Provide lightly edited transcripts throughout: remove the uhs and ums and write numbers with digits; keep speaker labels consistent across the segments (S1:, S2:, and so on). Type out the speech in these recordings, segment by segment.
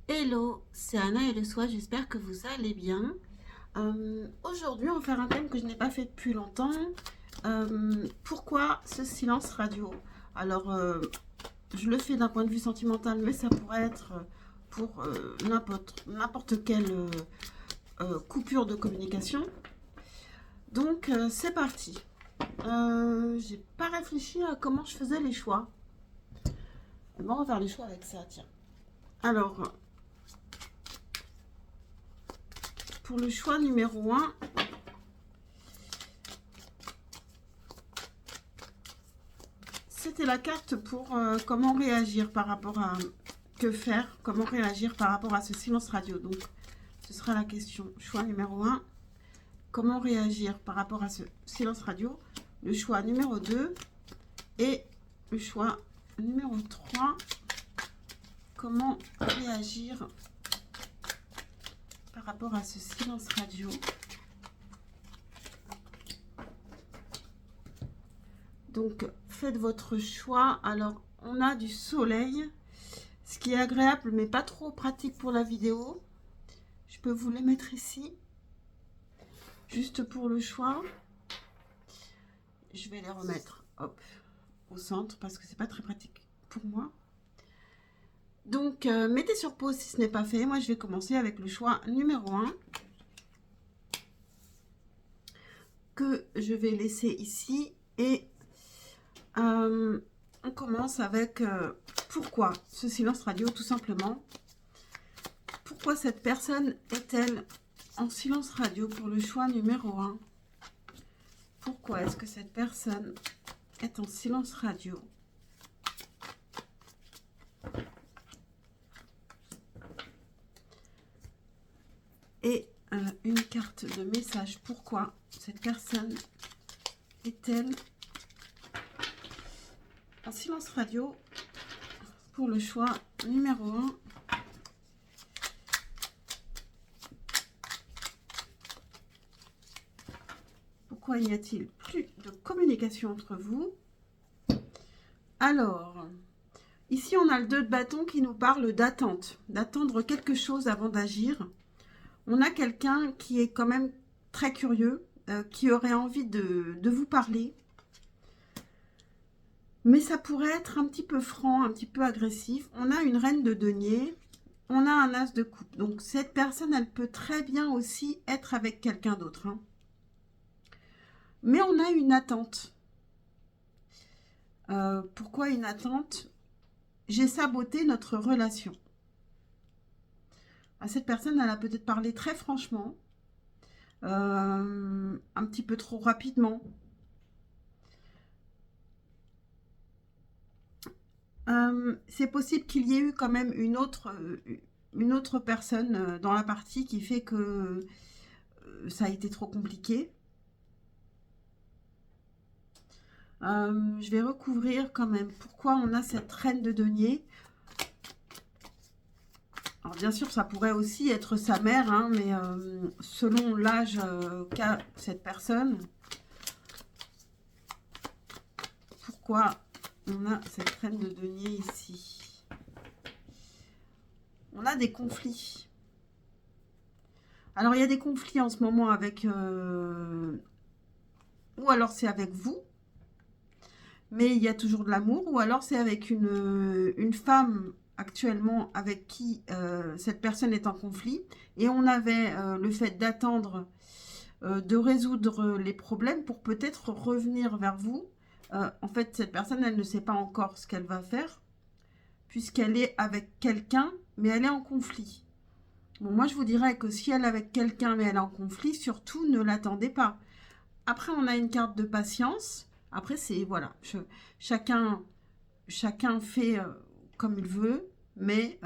S1: Hello, c'est Anna et le soir, j'espère que vous allez bien. Aujourd'hui, on va faire un thème que je n'ai pas fait depuis longtemps. Pourquoi ce silence radio? Alors, je le fais d'un point de vue sentimental, mais ça pourrait être pour n'importe quelle coupure de communication. Donc, c'est parti. J'ai pas réfléchi à comment je faisais les choix. Bon, on va faire les choix avec ça, tiens. Alors, pour le choix numéro un, c'était la carte pour comment réagir par rapport à que faire, comment réagir par rapport à ce silence radio. Donc, ce sera la question. Choix numéro un, comment réagir par rapport à ce silence radio. Le choix numéro 2 et le choix numéro 3, comment réagir par rapport à ce silence radio. Donc, faites votre choix. Alors, on a du soleil, ce qui est agréable, mais pas trop pratique pour la vidéo. Je peux vous les mettre ici, juste pour le choix. Je vais les remettre, hop, au centre, parce que c'est pas très pratique pour moi. Donc, mettez sur pause si ce n'est pas fait. Moi, je vais commencer avec le choix numéro 1, que je vais laisser ici. Et on commence avec pourquoi ce silence radio, tout simplement. Pourquoi cette personne est-elle en silence radio pour le choix numéro 1? Pourquoi est-ce que cette personne est en silence radio? Et une carte de message. Pourquoi cette personne est-elle en silence radio pour le choix numéro 1? Pourquoi n'y a-t-il plus de communication entre vous? Alors, ici on a le 2 de bâton qui nous parle d'attente, d'attendre quelque chose avant d'agir. On a quelqu'un qui est quand même très curieux, qui aurait envie de vous parler. Mais ça pourrait être un petit peu franc, un petit peu agressif. On a une reine de denier, on a un as de coupe. Donc cette personne, elle peut très bien aussi être avec quelqu'un d'autre. Hein. Mais on a une attente. Pourquoi une attente? J'ai saboté notre relation. Cette personne, elle a peut-être parlé très franchement, un petit peu trop rapidement. C'est possible qu'il y ait eu quand même une autre personne dans la partie qui fait que ça a été trop compliqué. Je vais recouvrir quand même pourquoi on a cette reine de denier. Alors bien sûr, ça pourrait aussi être sa mère, hein, mais selon l'âge qu'a cette personne, pourquoi on a cette reine de denier ici? On a des conflits. Alors, il y a des conflits en ce moment avec... ou alors c'est avec vous, mais il y a toujours de l'amour, ou alors c'est avec une femme actuellement avec qui cette personne est en conflit, et on avait le fait d'attendre de résoudre les problèmes pour peut-être revenir vers vous. En fait, cette personne, elle ne sait pas encore ce qu'elle va faire, puisqu'elle est avec quelqu'un, mais elle est en conflit. Bon, moi, je vous dirais que si elle est avec quelqu'un, mais elle est en conflit, surtout, ne l'attendez pas. Après, on a une carte de patience. Après, c'est, voilà, chacun fait comme il veut, mais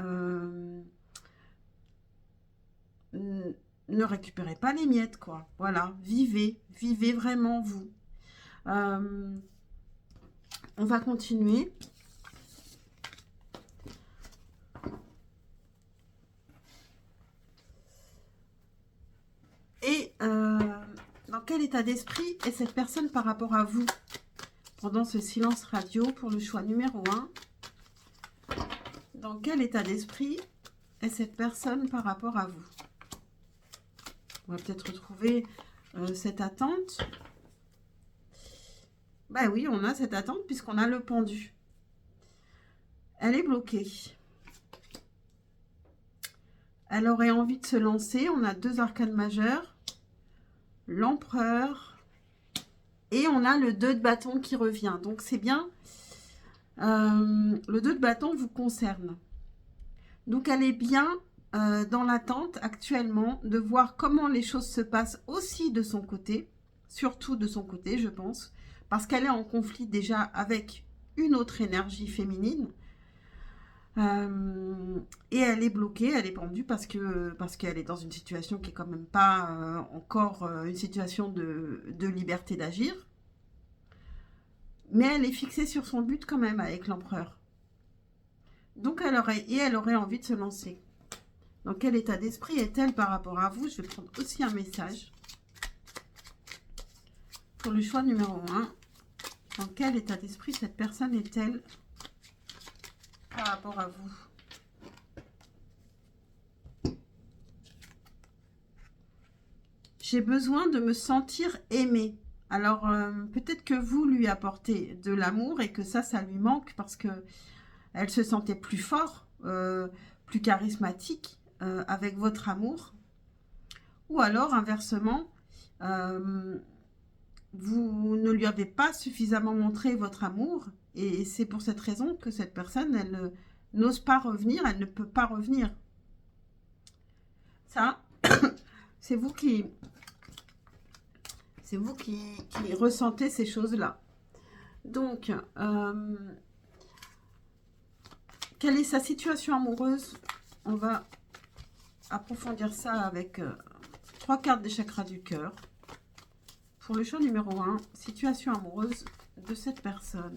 S1: ne récupérez pas les miettes, quoi. Voilà, vivez vraiment vous. On va continuer. Et dans quel état d'esprit est cette personne par rapport à vous pendant ce silence radio pour le choix numéro 1? Dans quel état d'esprit est cette personne par rapport à vous? On va peut-être retrouver cette attente. Bah oui, on a cette attente puisqu'on a le pendu. Elle est bloquée. Elle aurait envie de se lancer. On a 2 arcanes majeures. L'empereur. Et on a le 2 de bâton qui revient. Donc c'est bien. Le 2 de bâton vous concerne. Donc elle est bien dans l'attente actuellement de voir comment les choses se passent aussi de son côté. Surtout de son côté, je pense. Parce qu'elle est en conflit déjà avec une autre énergie féminine. Et elle est bloquée, elle est pendue parce qu'elle est dans une situation qui est quand même pas encore une situation de liberté d'agir. Mais elle est fixée sur son but quand même avec l'empereur. Donc elle aurait envie de se lancer. Dans quel état d'esprit est-elle par rapport à vous? Je vais prendre aussi un message. Pour le choix numéro 1. Dans quel état d'esprit cette personne est-elle par rapport à vous? J'ai besoin de me sentir aimée. Alors, peut-être que vous lui apportez de l'amour et que ça lui manque parce que elle se sentait plus fort, plus charismatique avec votre amour. Ou alors, inversement, vous ne lui avez pas suffisamment montré votre amour et c'est pour cette raison que cette personne, elle n'ose pas revenir, elle ne peut pas revenir. Ça, c'est vous qui ressentez ces choses-là. Donc, quelle est sa situation amoureuse? On va approfondir ça avec 3 cartes des chakras du cœur. Pour le choix numéro 1, situation amoureuse de cette personne.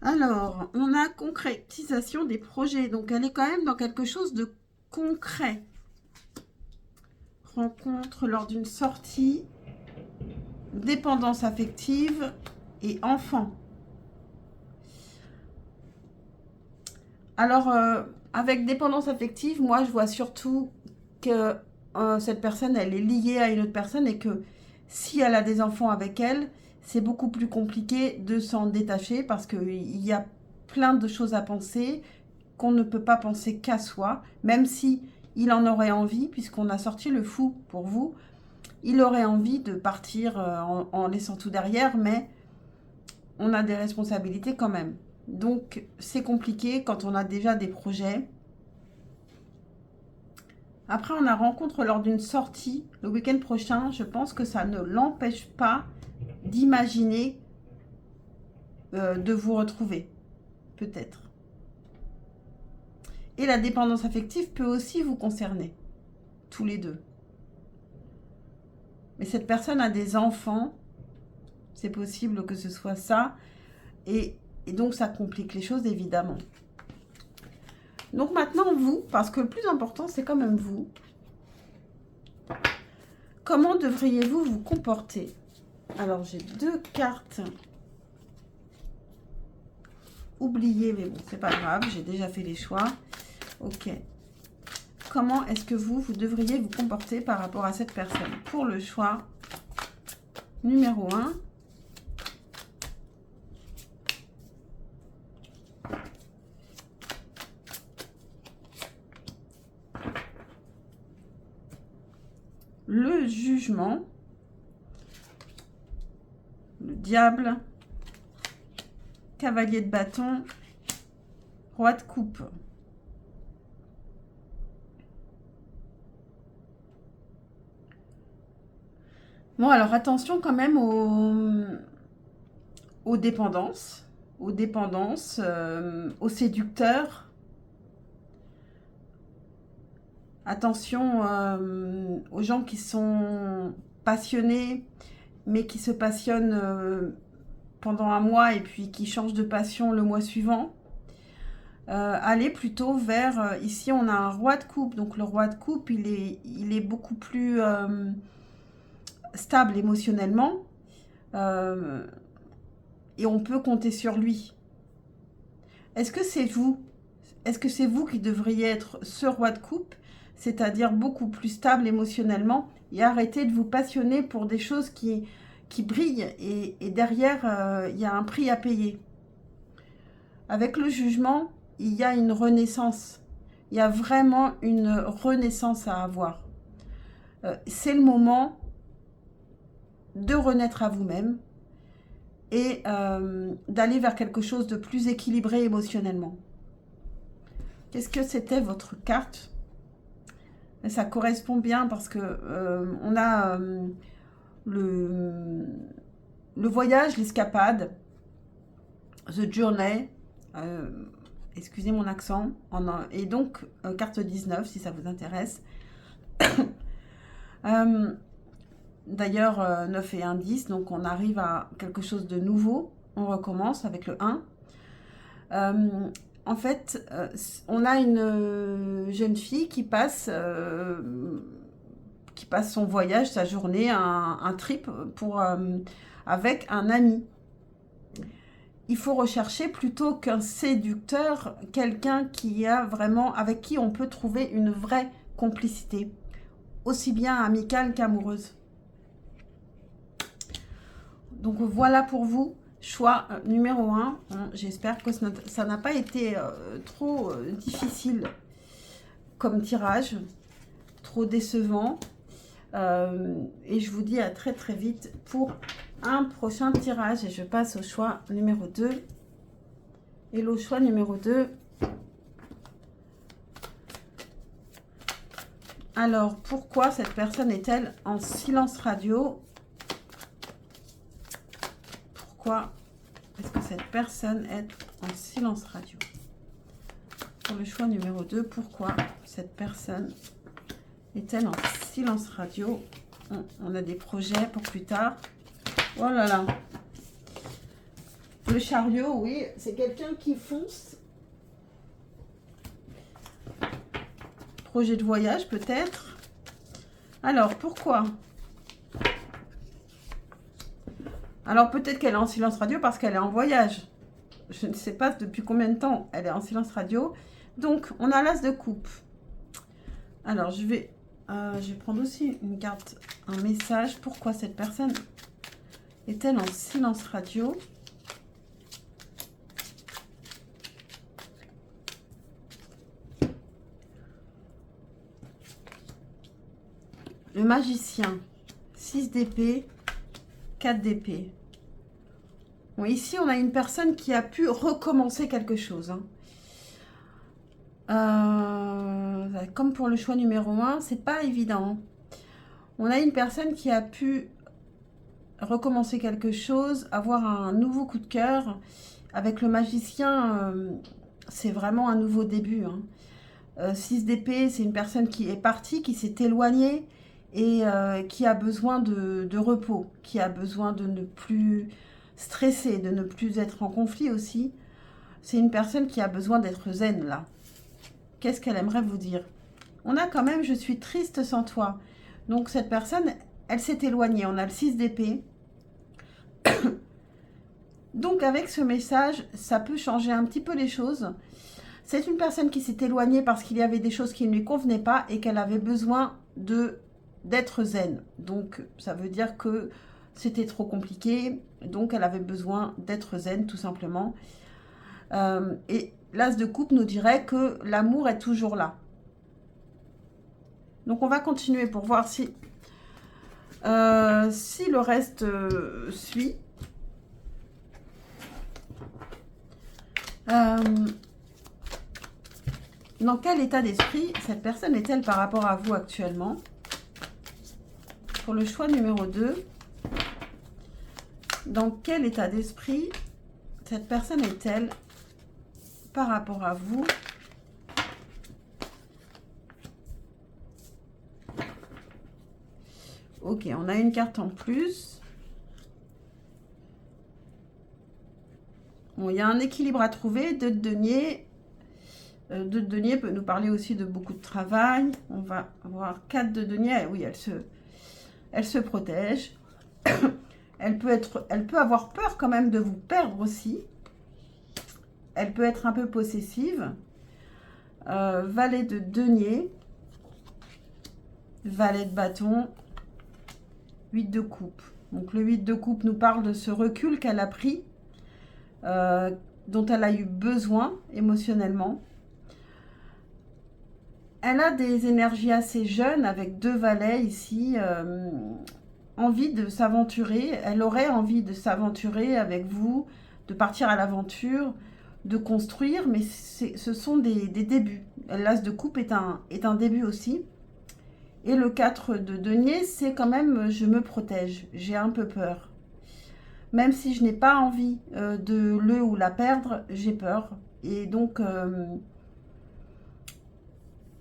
S1: Alors, on a concrétisation des projets. Donc, elle est quand même dans quelque chose de concret. Rencontre lors d'une sortie, dépendance affective et enfant. Alors, avec dépendance affective, moi, je vois surtout que cette personne, elle est liée à une autre personne et que si elle a des enfants avec elle, c'est beaucoup plus compliqué de s'en détacher parce qu'il y a plein de choses à penser qu'on ne peut pas penser qu'à soi, même si il en aurait envie, puisqu'on a sorti le fou pour vous, il aurait envie de partir en laissant tout derrière, mais on a des responsabilités quand même. Donc, c'est compliqué quand on a déjà des projets. Après, on a rencontre lors d'une sortie le week-end prochain. Je pense que ça ne l'empêche pas d'imaginer de vous retrouver. Peut-être. Et la dépendance affective peut aussi vous concerner. Tous les deux. Mais cette personne a des enfants. C'est possible que ce soit ça. Et donc, ça complique les choses, évidemment. Donc, maintenant, vous, parce que le plus important, c'est quand même vous. Comment devriez-vous vous comporter? Alors, j'ai 2 cartes. Oubliées, mais bon, c'est pas grave. J'ai déjà fait les choix. Ok. Comment est-ce que vous devriez vous comporter par rapport à cette personne? Pour le choix numéro 1. Le jugement, le diable, cavalier de bâton, roi de coupe. Bon, alors attention quand même aux dépendances, aux séducteurs. Attention aux gens qui sont passionnés, mais qui se passionnent pendant un mois et puis qui changent de passion le mois suivant. Allez plutôt vers... ici, on a un roi de coupe. Donc, le roi de coupe, il est beaucoup plus stable émotionnellement et on peut compter sur lui. Est-ce que c'est vous? Est-ce que c'est vous qui devriez être ce roi de coupe, c'est-à-dire beaucoup plus stable émotionnellement et arrêter de vous passionner pour des choses qui brillent et derrière, il y a un prix à payer. Avec le jugement, il y a une renaissance. Il y a vraiment une renaissance à avoir. C'est le moment de renaître à vous-même et d'aller vers quelque chose de plus équilibré émotionnellement. Qu'est-ce que c'était votre carte? Et ça correspond bien parce que on a le voyage, l'escapade, the journey, excusez mon accent, et donc carte 19 si ça vous intéresse. D'ailleurs 9 et 1, 10, donc on arrive à quelque chose de nouveau, on recommence avec le 1. En fait, on a une jeune fille qui passe son voyage, sa journée, un trip avec un ami. Il faut rechercher plutôt qu'un séducteur, quelqu'un qui a vraiment, avec qui on peut trouver une vraie complicité, aussi bien amicale qu'amoureuse. Donc voilà pour vous, choix numéro 1. J'espère que ça n'a pas été trop difficile comme tirage, trop décevant. Et je vous dis à très très vite pour un prochain tirage. Et je passe au choix numéro 2. Et le choix numéro 2. Alors, pourquoi cette personne est-elle en silence radio? Pourquoi est-ce que cette personne est en silence radio? Pour le choix numéro 2, pourquoi cette personne est-elle en silence radio? On a des projets pour plus tard. Oh là là. Le chariot, oui, c'est quelqu'un qui fonce. Projet de voyage peut-être. Alors, pourquoi? Alors, peut-être qu'elle est en silence radio parce qu'elle est en voyage. Je ne sais pas depuis combien de temps elle est en silence radio. Donc, on a l'as de coupe. Alors, je vais prendre aussi une carte, un message. Pourquoi cette personne est-elle en silence radio? Le magicien, 6 d'épée, 4 d'épée. Bon, ici, on a une personne qui a pu recommencer quelque chose. Comme pour le choix numéro 1, c'est pas évident. On a une personne qui a pu recommencer quelque chose, avoir un nouveau coup de cœur. Avec le magicien, c'est vraiment un nouveau début. 6 d'épée, c'est une personne qui est partie, qui s'est éloignée et qui a besoin de repos, qui a besoin de ne plus stresser, de ne plus être en conflit aussi. C'est une personne qui a besoin d'être zen là. Qu'est-ce qu'elle aimerait vous dire? On a quand même, je suis triste sans toi. Donc cette personne, elle s'est éloignée. On a le 6 d'épée. Donc avec ce message, ça peut changer un petit peu les choses. C'est une personne qui s'est éloignée parce qu'il y avait des choses qui ne lui convenaient pas et qu'elle avait besoin d'être zen. Donc ça veut dire que c'était trop compliqué. Donc elle avait besoin d'être zen tout simplement. Et l'as de coupe nous dirait que l'amour est toujours là. Donc on va continuer pour voir si le reste suit. Dans quel état d'esprit cette personne est-elle par rapport à vous actuellement? Pour le choix numéro 2, dans quel état d'esprit cette personne est-elle par rapport à vous? Ok, on a une carte en plus. Bon, il y a un équilibre à trouver. Deux de denier. Deux de denier peut nous parler aussi de beaucoup de travail. On va voir 4 de denier. Oui, Elle se protège. Elle peut avoir peur quand même de vous perdre aussi. Elle peut être un peu possessive. Valet de denier. Valet de bâton. 8 de coupe. Donc le 8 de coupe nous parle de ce recul qu'elle a pris, dont elle a eu besoin émotionnellement. Elle a des énergies assez jeunes avec 2 valets ici, envie de s'aventurer. Elle aurait envie de s'aventurer avec vous, de partir à l'aventure, de construire, mais ce sont des débuts. L'as de coupe est un début aussi. Et le 4 de denier, c'est quand même je me protège, j'ai un peu peur. Même si je n'ai pas envie de le ou la perdre, j'ai peur. Et donc,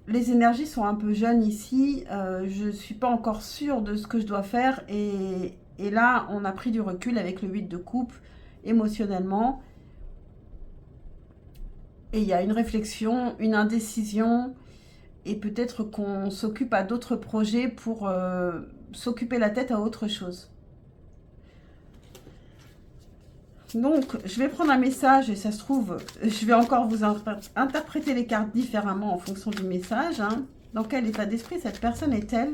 S1: les énergies sont un peu jeunes ici. Je ne suis pas encore sûre de ce que je dois faire. Et là, on a pris du recul avec le 8 de coupe émotionnellement. Et il y a une réflexion, une indécision. Et peut-être qu'on s'occupe à d'autres projets pour s'occuper la tête à autre chose. Donc, je vais prendre un message et ça se trouve, je vais encore vous interpréter les cartes différemment en fonction du message. Hein. Dans quel état d'esprit cette personne est-elle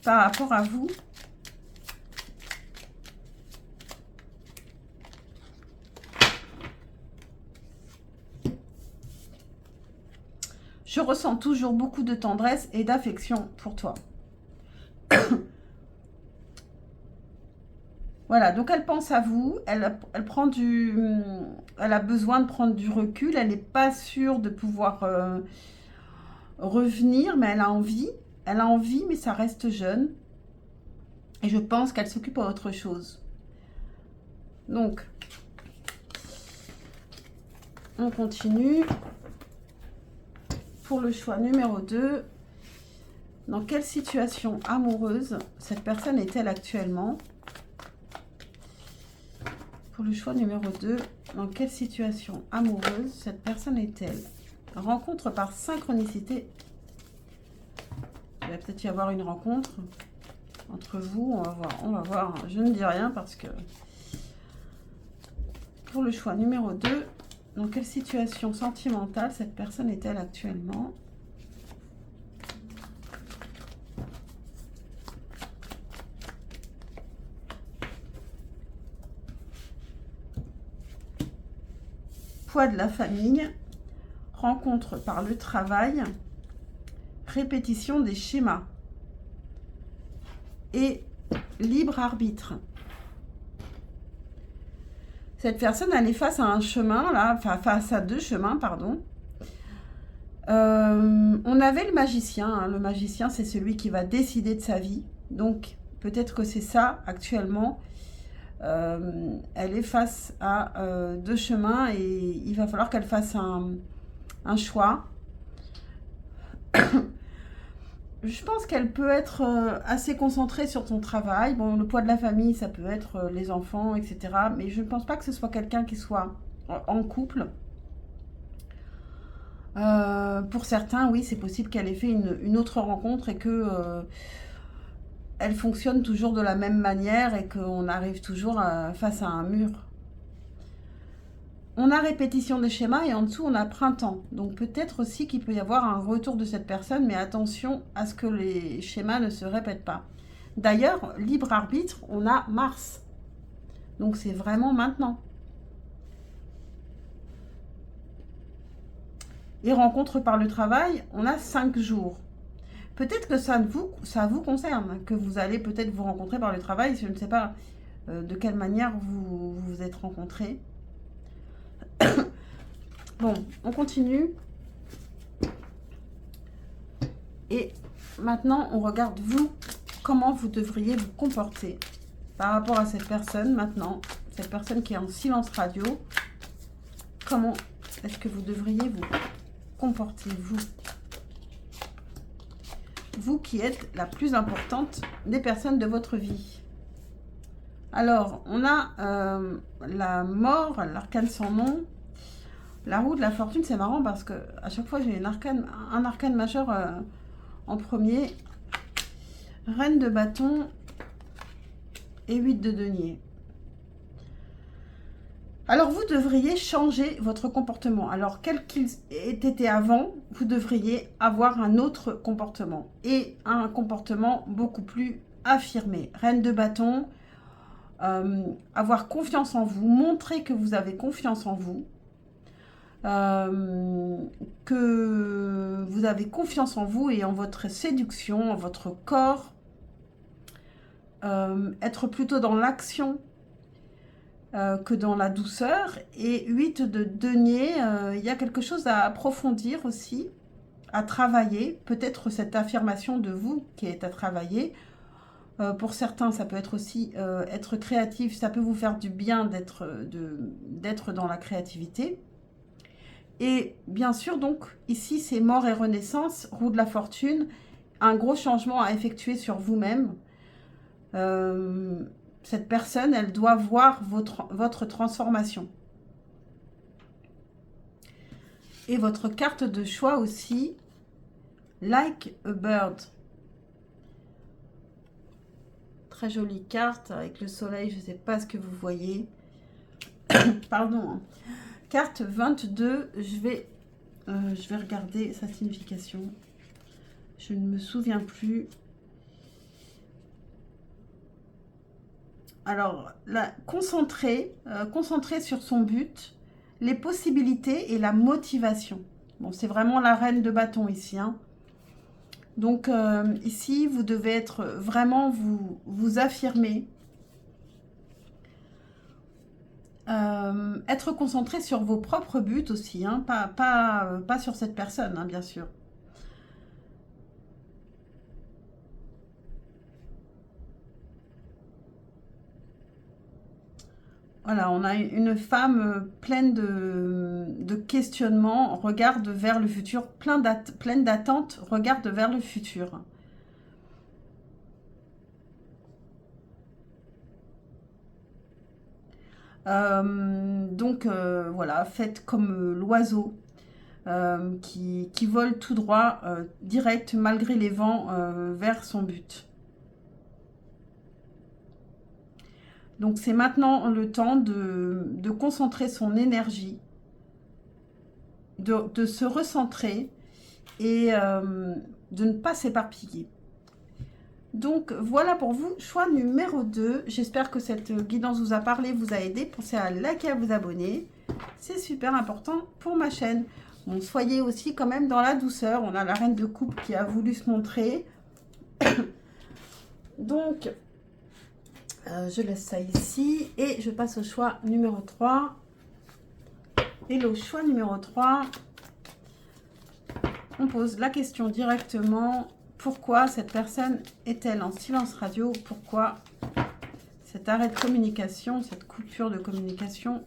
S1: par rapport à vous? Je ressens toujours beaucoup de tendresse et d'affection pour toi. Voilà, donc elle pense à vous, elle a besoin de prendre du recul, elle n'est pas sûre de pouvoir revenir, mais elle a envie, mais ça reste jeune. Et je pense qu'elle s'occupe à autre chose. Donc, on continue. Pour le choix numéro 2, dans quelle situation amoureuse cette personne est-elle actuellement? Pour le choix numéro 2, dans quelle situation amoureuse cette personne est-elle? Rencontre par synchronicité. Il va peut-être y avoir une rencontre entre vous. On va voir. Je ne dis rien parce que... Pour le choix numéro 2, dans quelle situation sentimentale cette personne est-elle actuellement? Poids de la famille, rencontre par le travail, répétition des schémas et libre arbitre. Cette personne, elle est face à un chemin, là, enfin face à 2 chemins, pardon. On avait le magicien. Hein. Le magicien, c'est celui qui va décider de sa vie. Donc, peut-être que c'est ça, actuellement. Elle est face à 2 chemins et il va falloir qu'elle fasse un choix. Je pense qu'elle peut être assez concentrée sur son travail. Bon, le poids de la famille, ça peut être les enfants, etc. Mais je ne pense pas que ce soit quelqu'un qui soit en couple. Pour certains, oui, c'est possible qu'elle ait fait une autre rencontre et que elle fonctionne toujours de la même manière et qu'on arrive toujours face à un mur. On a répétition des schémas et en dessous, on a printemps. Donc peut-être aussi qu'il peut y avoir un retour de cette personne, mais attention à ce que les schémas ne se répètent pas. D'ailleurs, libre arbitre, on a Mars. Donc c'est vraiment maintenant. Et rencontre par le travail, on a 5 jours. Peut-être que ça vous concerne, que vous allez peut-être vous rencontrer par le travail. Je ne sais pas de quelle manière vous vous êtes rencontrés. Bon, on continue. Et maintenant, on regarde vous, comment vous devriez vous comporter par rapport à cette personne maintenant. Cette personne qui est en silence radio. Comment est-ce que vous devriez vous comporter, vous? Vous qui êtes la plus importante des personnes de votre vie. Alors, on a la mort, l'arcane sans nom. La roue de la fortune, c'est marrant parce que à chaque fois, j'ai un arcane majeur en premier. Reine de bâton et 8 de denier. Alors, vous devriez changer votre comportement. Alors, quel qu'il ait été avant, vous devriez avoir un autre comportement. Et un comportement beaucoup plus affirmé. Reine de bâton, avoir confiance en vous, montrer que vous avez confiance en vous. Que vous avez confiance en vous et en votre séduction, en votre corps. Être plutôt dans l'action que dans la douceur. Et 8 de denier, il y a quelque chose à approfondir aussi, à travailler. Peut-être cette affirmation de vous qui est à travailler. Pour certains, ça peut être aussi être créatif. Ça peut vous faire du bien d'être dans la créativité. Et bien sûr, donc, ici, c'est mort et renaissance, roue de la fortune. Un gros changement à effectuer sur vous-même. Cette personne, elle doit voir votre transformation. Et votre carte de choix aussi, Like a Bird. Très jolie carte avec le soleil, je ne sais pas ce que vous voyez. Pardon. Carte 22, je vais regarder sa signification. Je ne me souviens plus. Alors, concentrer sur son but, les possibilités et la motivation. Bon, c'est vraiment la reine de bâton ici. Hein. Donc, ici, vous devez être vraiment vous affirmer. Être concentré sur vos propres buts aussi. Hein, pas sur cette personne, hein, bien sûr. Voilà, on a une femme pleine de questionnements, regarde vers le futur, pleine d'attentes, regarde vers le futur. Donc, voilà, faites comme l'oiseau qui vole tout droit, direct, malgré les vents, vers son but. Donc, c'est maintenant le temps de concentrer son énergie, de se recentrer et de ne pas s'éparpiller. Donc, voilà pour vous, choix numéro 2. J'espère que cette guidance vous a parlé, vous a aidé. Pensez à liker, à vous abonner. C'est super important pour ma chaîne. Bon, soyez aussi quand même dans la douceur. On a la reine de coupe qui a voulu se montrer. Donc, je laisse ça ici. Et je passe au choix numéro 3. Et le choix numéro 3, on pose la question directement. Pourquoi cette personne est-elle en silence radio? Pourquoi cet arrêt de communication, cette coupure de communication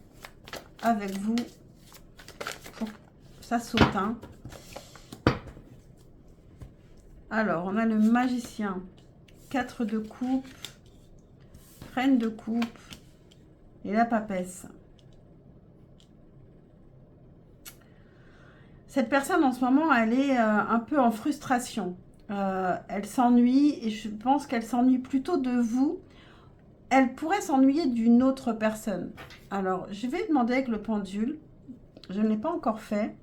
S1: avec vous? Ça saute, hein. Alors, on a le magicien, 4 de coupe, reine de coupe et la papesse. Cette personne, en ce moment, elle est un peu en frustration. Elle s'ennuie et je pense qu'elle s'ennuie plutôt de vous. Elle pourrait s'ennuyer d'une autre personne. Alors, je vais demander avec le pendule. Je ne l'ai pas encore fait.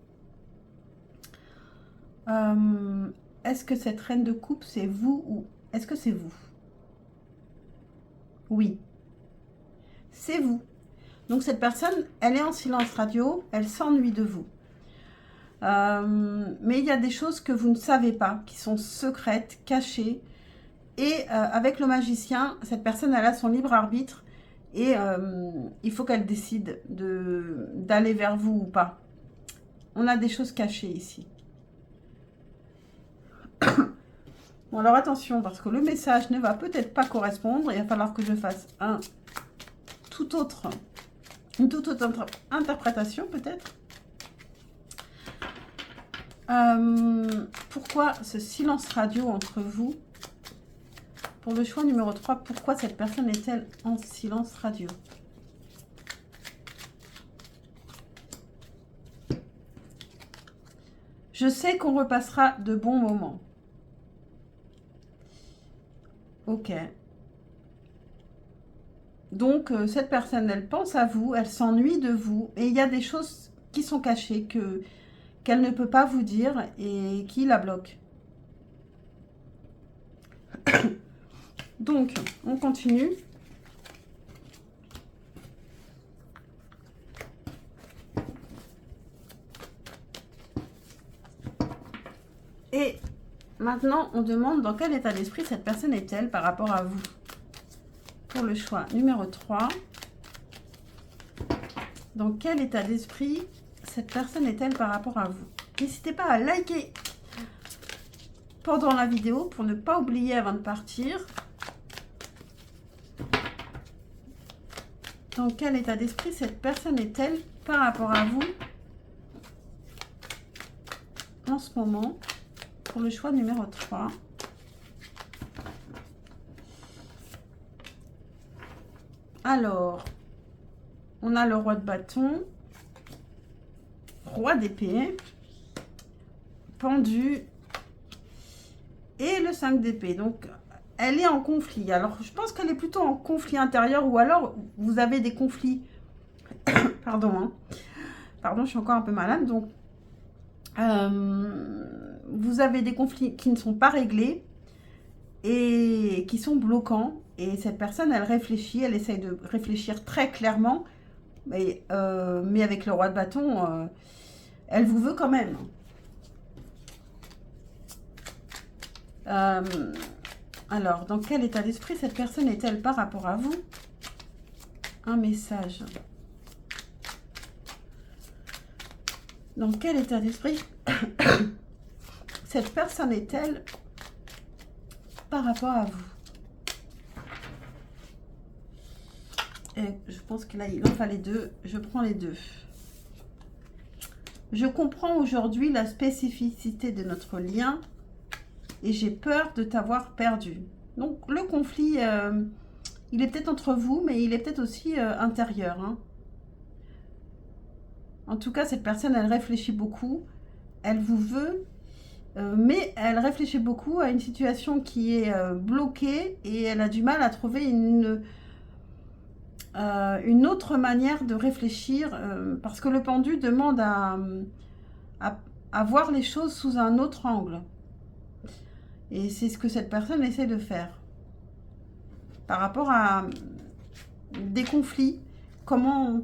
S1: Est-ce que cette reine de coupe, c'est vous ou est-ce que c'est vous? Oui, c'est vous. Donc, cette personne, elle est en silence radio. Elle s'ennuie de vous. Mais il y a des choses que vous ne savez pas, qui sont secrètes, cachées. Et avec le magicien, cette personne, elle a son libre arbitre. Et il faut qu'elle décide d'aller vers vous ou pas. On a des choses cachées ici. Bon, alors attention, parce que le message ne va peut-être pas correspondre. Il va falloir que je fasse une toute autre interprétation, peut-être. Pourquoi ce silence radio entre vous? Pour le choix numéro 3, pourquoi cette personne est-elle en silence radio? Je sais qu'on repassera de bons moments. Ok. Donc, cette personne, elle pense à vous, elle s'ennuie de vous, et il y a des choses qui sont cachées, qu'elle ne peut pas vous dire, et qui la bloquent. Donc, on continue. Et maintenant, on demande dans quel état d'esprit cette personne est-elle par rapport à vous. Pour le choix numéro 3, dans quel état d'esprit cette personne est-elle par rapport à vous? N'hésitez pas à liker pendant la vidéo pour ne pas oublier avant de partir. Dans quel état d'esprit cette personne est-elle par rapport à vous en ce moment? Pour le choix numéro 3. Alors, on a le roi de bâton, roi d'épée, pendu et le 5 d'épée. Donc, elle est en conflit. Alors, je pense qu'elle est plutôt en conflit intérieur ou alors vous avez des conflits. Pardon, hein. Pardon, je suis encore un peu malade. Donc, vous avez des conflits qui ne sont pas réglés et qui sont bloquants. Et cette personne, elle réfléchit, elle essaye de réfléchir très clairement. Mais avec le roi de bâton, elle vous veut quand même. Alors, dans quel état d'esprit cette personne est-elle par rapport à vous? Un message. Dans quel état d'esprit cette personne est-elle par rapport à vous? Et je pense que là, il en fallait deux. Je prends les deux. Je comprends aujourd'hui la spécificité de notre lien et j'ai peur de t'avoir perdu. Donc, le conflit, il est peut-être entre vous, mais il est peut-être aussi intérieur. Hein. En tout cas, cette personne, elle réfléchit beaucoup. Elle vous veut, mais elle réfléchit beaucoup à une situation qui est bloquée et elle a du mal à trouver une autre manière de réfléchir parce que le pendu demande à voir les choses sous un autre angle. Et c'est ce que cette personne essaie de faire. Par rapport à des conflits, comment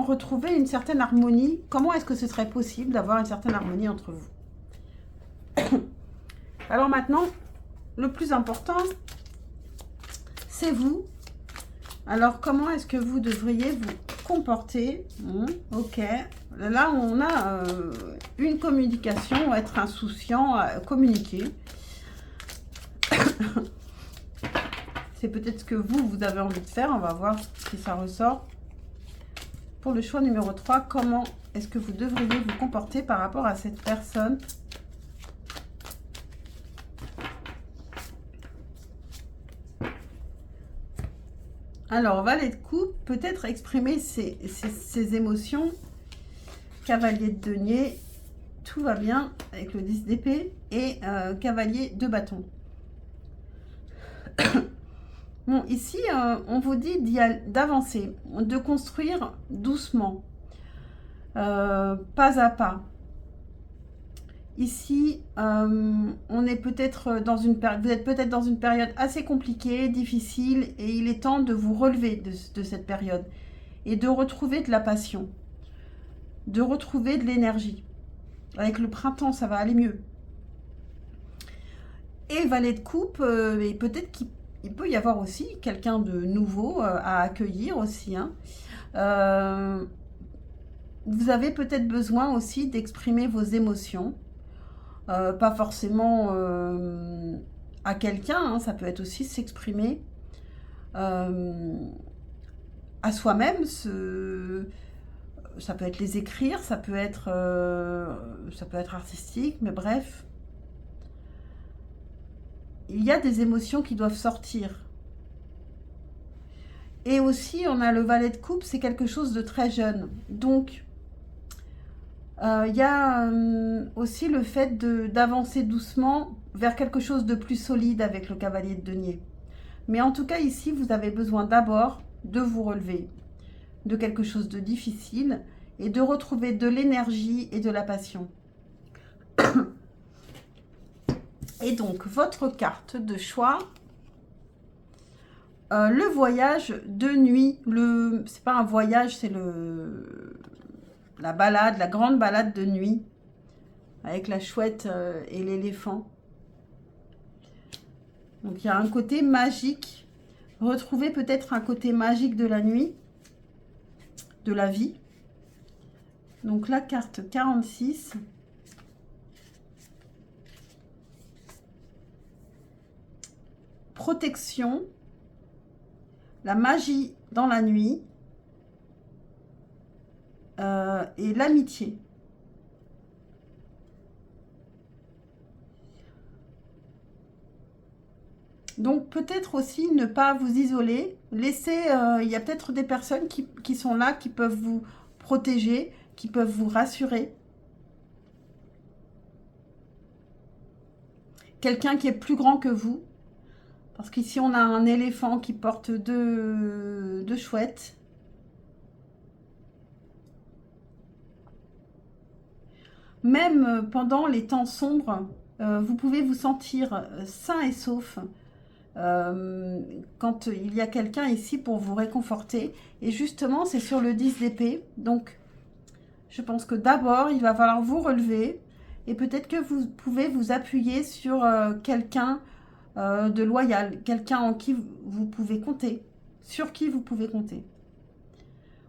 S1: retrouver une certaine harmonie? Comment est-ce que ce serait possible d'avoir une certaine harmonie entre vous? Alors maintenant, le plus important, c'est vous. Alors, comment est-ce que vous devriez vous comporter? Ok. Là, on a une communication, être insouciant, communiquer. C'est peut-être ce que vous avez envie de faire. On va voir si ça ressort. Pour le choix numéro 3, comment est-ce que vous devriez vous comporter par rapport à cette personne? Alors, valet de coupe, peut-être exprimer ses émotions. Cavalier de denier, tout va bien avec le 10 d'épée. Et cavalier de bâton. Bon, ici, on vous dit d'avancer, de construire doucement, pas à pas. Ici, on est peut-être dans une période, vous êtes peut-être dans une période assez compliquée, difficile, et il est temps de vous relever de cette période et de retrouver de la passion, de retrouver de l'énergie. Avec le printemps, ça va aller mieux. Et valet de coupe, et peut-être qu'il peut y avoir aussi quelqu'un de nouveau à accueillir aussi. Hein. Vous avez peut-être besoin aussi d'exprimer vos émotions. Pas forcément à quelqu'un, hein, ça peut être aussi s'exprimer à soi-même, ça peut être les écrire, ça peut être artistique, mais bref. Il y a des émotions qui doivent sortir. Et aussi, on a le valet de coupe, c'est quelque chose de très jeune. Donc, il y a aussi le fait d'avancer doucement vers quelque chose de plus solide avec le cavalier de denier. Mais en tout cas, ici, vous avez besoin d'abord de vous relever de quelque chose de difficile et de retrouver de l'énergie et de la passion. Et donc, votre carte de choix, le voyage de nuit. C'est pas un voyage, c'est la balade, la grande balade de nuit avec la chouette et l'éléphant. Donc, il y a un côté magique. Retrouvez peut-être un côté magique de la nuit, de la vie. Donc, la carte 46. Protection. La magie dans la nuit. Et l'amitié. Donc, peut-être aussi ne pas vous isoler. Laissez, il y a peut-être des personnes qui sont là, qui peuvent vous protéger, qui peuvent vous rassurer. Quelqu'un qui est plus grand que vous. Parce qu'ici, on a un éléphant qui porte deux chouettes. Même pendant les temps sombres, vous pouvez vous sentir sain et sauf quand il y a quelqu'un ici pour vous réconforter. Et justement, c'est sur le 10 d'épée. Donc, je pense que d'abord, il va falloir vous relever. Et peut-être que vous pouvez vous appuyer sur quelqu'un de loyal. Quelqu'un en qui vous pouvez compter. Sur qui vous pouvez compter.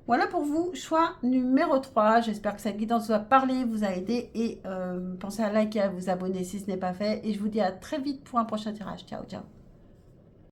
S1: Voilà pour vous, choix numéro 3. J'espère que cette guidance vous a parlé, vous a aidé. Et pensez à liker et à vous abonner si ce n'est pas fait. Et je vous dis à très vite pour un prochain tirage. Ciao, ciao.